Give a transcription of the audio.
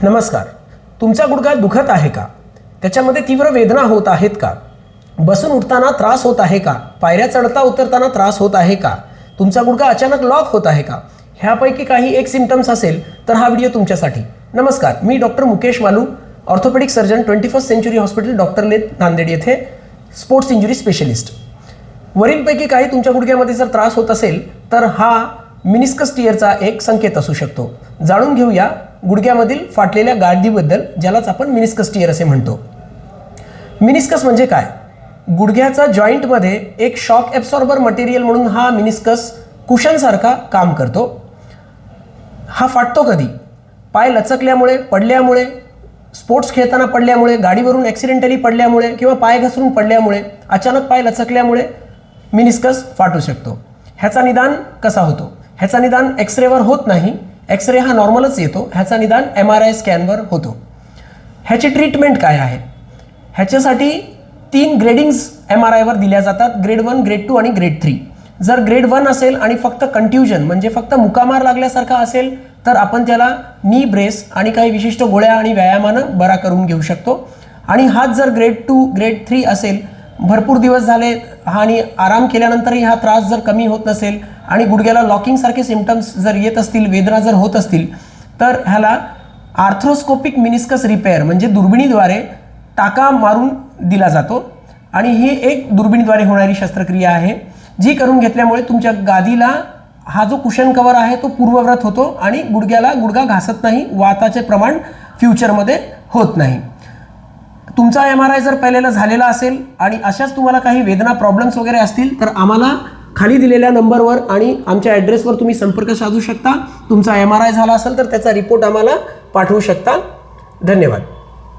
नमस्कार. तुमचा गुडघा दुखत आहे का? त्याच्यामध्ये तीव्र वेदना होत आहेत का? बसून उठताना त्रास होत आहे का? पायऱ्या चढता उतरताना त्रास होत आहे का? तुमचा गुडघा अचानक लॉक होत आहे का? ह्यापैकी काही एक सिम्पटम्स असेल तर हा व्हिडिओ तुमच्यासाठी. नमस्कार, मी doctor Mukesh Malu, orthopaedic surgeon, 21st century hospital, doctor lane, Nanded येथे स्पोर्ट्स इंजुरी स्पेशलिस्ट. वरीलपैकी काही तुमच्या गुडघ्यामध्ये जर त्रास होत असेल तर हा मिनिस्कस टिअरचा एक संकेत असू शकतो. जाणून घेऊया गुडघ्यामधील फाटलेल्या गाडीबद्दल, ज्यालाच आपण मिनिस्कस टिअर असे म्हणतो. मिनिस्कस म्हणजे काय? गुडघ्याचा जॉईंटमध्ये एक शॉक ॲब्सॉर्बर मटेरियल म्हणून हा मिनिस्कस कुशनसारखा काम करतो. हा फाटतो कधी? पाय लचकल्यामुळे, पडल्यामुळे, स्पोर्ट्स खेळताना पडल्यामुळे, गाडीवरून ॲक्सिडेंटली पडल्यामुळे किंवा पाय घसरून पडल्यामुळे, अचानक पाय लचकल्यामुळे मिनिस्कस फाटू शकतो. ह्याचा निदान कसा होतो? ह्याचा निदान एक्सरेवर होत नाही. एक्सरे हा नॉर्मलच येतो. ह्याचा निदान MRI स्कॅनवर होतो. ह्याची ट्रीटमेंट काय आहे? ह्याच्यासाठी 3 ग्रेडिंग्स MRIवर दिल्या जातात: ग्रेड 1, ग्रेड 2 आणि ग्रेड 3. जर ग्रेड 1 असेल आणि फक्त कंट्युजन म्हणजे फक्त मुकामार लागल्यासारखा असेल तर आपण त्याला नी ब्रेस आणि काही विशिष्ट गोळ्या आणि व्यायामानं बरा करून घेऊ शकतो. आणि हाच जर ग्रेड 2, ग्रेड 3 असेल, भरपूर दिवस झाले आणि आराम केल्यानंतरही हा त्रास जर कमी होत नसेल आणि गुडघ्याला लॉकिंगसारखे सिम्पटम्स जर येत असतील, वेदना जर होत असतील, तर ह्याला आर्थ्रोस्कोपिक मिनिस्कस रिपेअर म्हणजे दुर्बिणीद्वारे टाका मारून दिला जातो. आणि ही एक दुर्बिणीद्वारे होणारी शस्त्रक्रिया आहे, जी करून घेतल्यामुळे तुमच्या गादीला हा जो कुशन कवर आहे तो पूर्ववत होतो आणि गुडघा घासत नाही, वाताचे प्रमाण फ्युचरमध्ये होत नाही. तुमचा MRI जर पहिल्याला झालेला असेल आणि अशाच तुम्हाला काही वेदना, प्रॉब्लेम्स वगैरे असतील तर आम्हाला खाली दिलेल्या नंबरवर आणि आमच्या ॲड्रेसवर तुम्ही संपर्क साधू शकता. तुमचा MRI झाला असेल तर त्याचा रिपोर्ट आम्हाला पाठवू शकता. धन्यवाद.